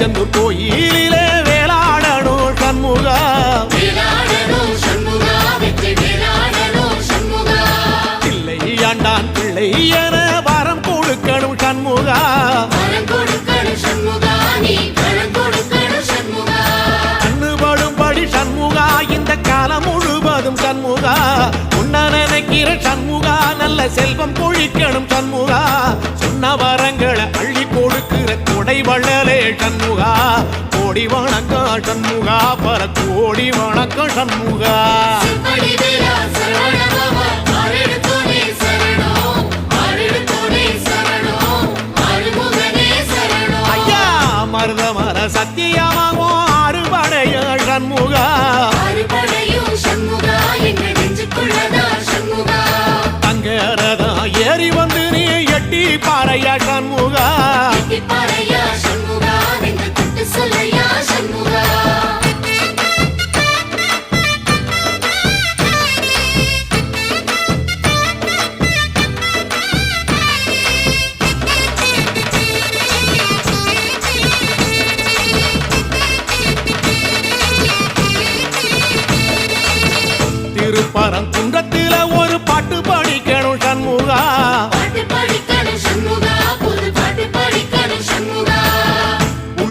திருச்செந்தூர் கோயிலிலே வேளாடணும் சண்முகா பிள்ளை ஆண்டான் பிள்ளை என வரம் கொடுக்கணும் சண்முகா கண்ணுபடும்படி சண்முகா இந்த காலம் முழுவதும் சண்முகா உன்ன நினைக்கிற சண்முகா நல்ல செல்வம் பொழிக்கணும் சண்முகா சொன்ன வரங்களை அள்ளி கொடுக்கிற கொடை வள்ளலே சண்முகா கோடி வணக்கம் சண்முகா பல கோடி வணக்கம் சண்முகா ஐயா மருதமர சத்தியமாகோ அறுபடைய சண்முகா தங்கரதா ஏறி வந்து நீ எட்டி பாறையா சண்முகா